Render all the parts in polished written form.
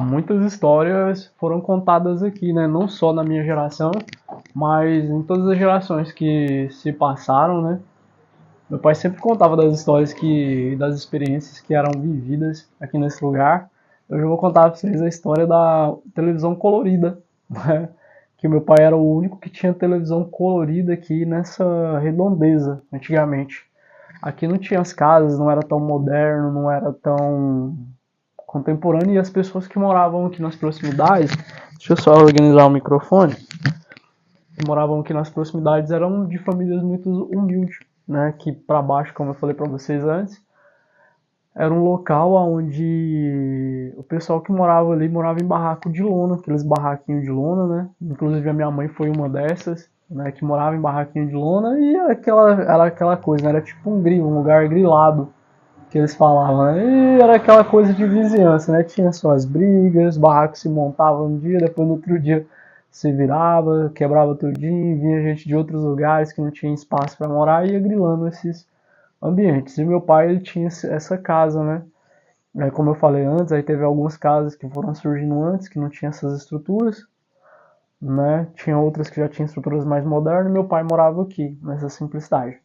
Muitas histórias foram contadas aqui, né? Não só na minha geração, mas em todas as gerações que se passaram, né? Meu pai sempre contava das histórias das experiências que eram vividas aqui nesse lugar. Hoje eu vou contar para vocês a história da televisão colorida, né? Que meu pai era o único que tinha televisão colorida aqui nessa redondeza, antigamente. Aqui não tinha as casas, não era tão moderno, não era tão contemporâneo, e as pessoas que moravam aqui nas proximidades, deixa eu só organizar o microfone, que moravam aqui nas proximidades eram de famílias muito humildes, né? Que para baixo, como eu falei para vocês antes, era um local onde o pessoal que morava ali morava em barraco de lona, aqueles barraquinhos de lona, né? Inclusive a minha mãe foi uma dessas, né? Que morava em barraquinho de lona e era aquela coisa, né? Era tipo um grilo, um lugar grilado que eles falavam, né? E era aquela coisa de vizinhança, né? Tinha suas brigas, barracos se montavam um dia, depois no outro dia se virava, quebrava tudinho, vinha gente de outros lugares que não tinha espaço para morar e ia grilando esses ambientes. E meu pai, ele tinha essa casa, né? Aí, como eu falei antes, aí teve algumas casas que foram surgindo antes, que não tinham essas estruturas, né? Tinha outras que já tinham estruturas mais modernas, e meu pai morava aqui, nessa simplicidade.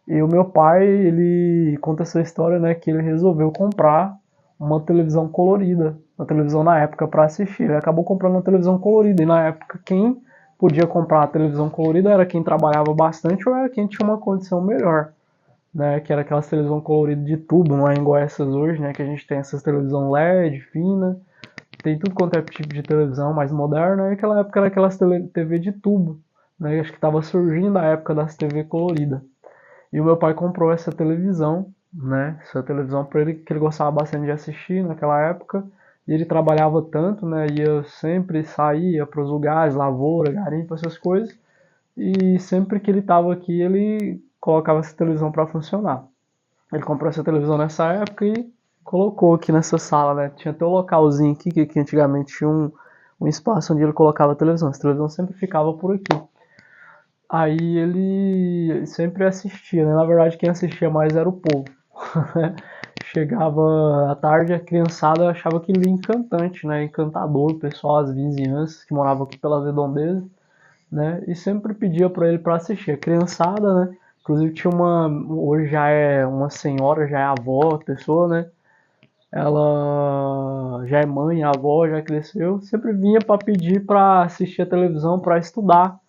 E o meu pai, ele conta essa história, né, que ele resolveu comprar uma televisão colorida, uma televisão na época para assistir. Ele acabou comprando uma televisão colorida e na época quem podia comprar a televisão colorida era quem trabalhava bastante ou era quem tinha uma condição melhor, né, que era aquelas televisão colorida de tubo, não é igual essas hoje, né, que a gente tem essas televisão LED fina, tem tudo quanto é tipo de televisão mais moderna, e naquela época era aquelas TV de tubo, né, acho que estava surgindo a época das TV colorida. E o meu pai comprou essa televisão, né? Essa televisão para ele que ele gostava bastante de assistir naquela época. E ele trabalhava tanto, né? Ia sempre sair para os lugares, lavoura, garimpo, essas coisas. E sempre que ele estava aqui, ele colocava essa televisão para funcionar. Ele comprou essa televisão nessa época e colocou aqui nessa sala, né? Tinha até um localzinho aqui que antigamente tinha um espaço onde ele colocava a televisão. Essa televisão sempre ficava por aqui. Aí ele sempre assistia, né? Na verdade, quem assistia mais era o povo. Chegava à tarde, a criançada achava aquilo encantante, né? Encantador, o pessoal, as vizinhanças que moravam aqui pelas redondezas, né? E sempre pedia para ele para assistir. A criançada, né? Inclusive tinha hoje já é uma senhora, já é avó, a pessoa, né? Ela já é mãe, avó, já cresceu, sempre vinha para pedir para assistir a televisão, para estudar.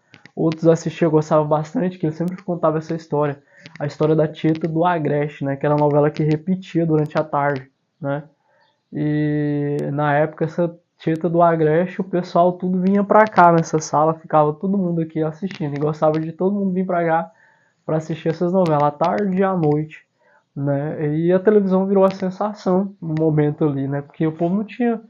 Outros assistiam, gostavam bastante, que ele sempre contava essa história. A história da Tieta do Agreste, né? Que era uma novela que repetia durante a tarde, né? E na época essa Tieta do Agreste, o pessoal tudo vinha para cá nessa sala, ficava todo mundo aqui assistindo. E gostava de todo mundo vir para cá para assistir essas novelas, à tarde e à noite, né? E a televisão virou a sensação no momento ali, né? Porque o povo não tinha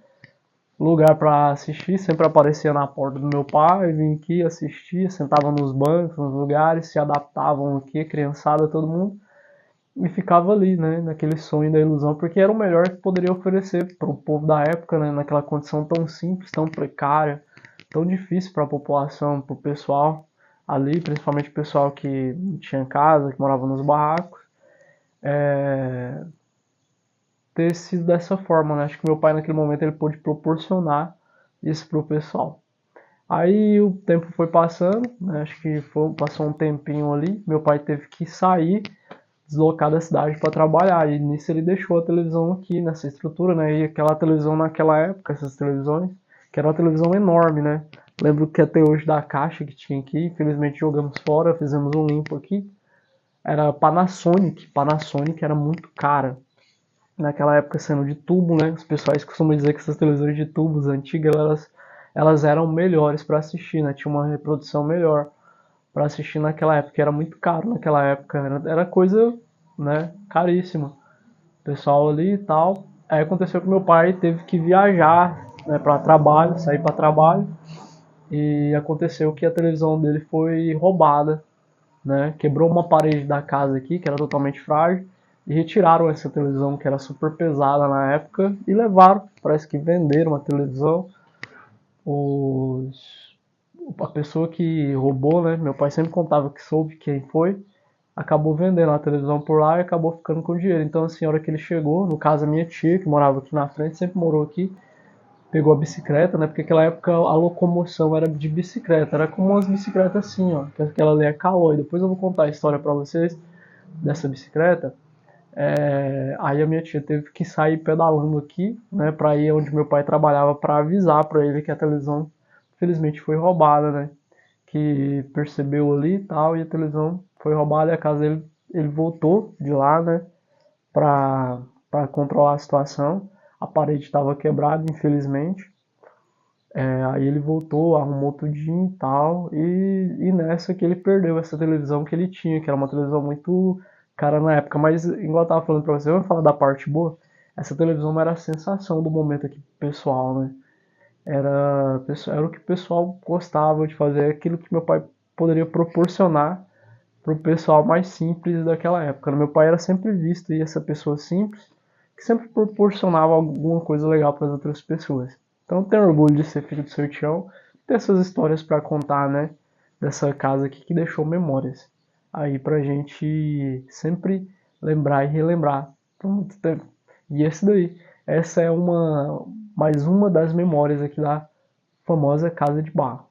lugar para assistir, sempre aparecia na porta do meu pai, vinha aqui assistir, sentava nos bancos, nos lugares, se adaptavam aqui, criançada, todo mundo, e ficava ali, né? Naquele sonho da ilusão, porque era o melhor que poderia oferecer para o povo da época, né? Naquela condição tão simples, tão precária, tão difícil para a população, para o pessoal ali, principalmente o pessoal que não tinha casa, que morava nos barracos, ter sido dessa forma, né? Acho que meu pai naquele momento ele pôde proporcionar isso pro pessoal. Aí o tempo foi passando, né? Acho que passou um tempinho ali, meu pai teve que sair, deslocar da cidade para trabalhar, e nisso ele deixou a televisão aqui nessa estrutura, né? E aquela televisão naquela época, essas televisões, que era uma televisão enorme, né? Lembro que até hoje da caixa que tinha aqui, infelizmente jogamos fora, fizemos um limpo aqui. Era Panasonic era muito cara naquela época sendo de tubo, né? Os pessoais costumam dizer que essas televisões de tubos antigas elas eram melhores para assistir, né? Tinha uma reprodução melhor para assistir naquela época, era muito caro naquela época, era coisa, né, caríssima. O pessoal ali e tal. Aí aconteceu que meu pai teve que viajar, né, para trabalho, sair para trabalho, e aconteceu que a televisão dele foi roubada, né? Quebrou uma parede da casa aqui, que era totalmente frágil, e retiraram essa televisão que era super pesada na época e levaram. Parece que venderam a televisão. Os... A pessoa que roubou, né? Meu pai sempre contava que soube quem foi, acabou vendendo a televisão por lá e acabou ficando com dinheiro. Então, assim, a hora que ele chegou, no caso a minha tia, que morava aqui na frente, sempre morou aqui, pegou a bicicleta, né? Porque naquela época a locomoção era de bicicleta, era como umas bicicletas assim, ó, que aquela ali é Caloi. Depois eu vou contar a história pra vocês dessa bicicleta. Aí a minha tia teve que sair pedalando aqui, né, pra ir onde meu pai trabalhava pra avisar pra ele que a televisão, infelizmente, foi roubada, né? Que percebeu ali e tal, e a televisão foi roubada e a casa dele, ele voltou de lá, né, pra, pra controlar a situação. A parede estava quebrada, infelizmente. Aí ele voltou, arrumou tudinho e tal, e nessa que ele perdeu essa televisão que ele tinha, que era uma televisão muito cara na época, mas igual eu tava falando pra você, eu vou falar da parte boa, essa televisão era a sensação do momento aqui pro pessoal, né? Era o que o pessoal gostava de fazer, aquilo que meu pai poderia proporcionar pro pessoal mais simples daquela época. Meu pai era sempre visto e essa pessoa simples, que sempre proporcionava alguma coisa legal para as outras pessoas. Então eu tenho orgulho de ser filho do seu Tião, ter essas histórias para contar, né? Dessa casa aqui que deixou memórias aí pra gente sempre lembrar e relembrar por muito tempo. E esse daí, essa é mais uma das memórias aqui da famosa Casa de Barro.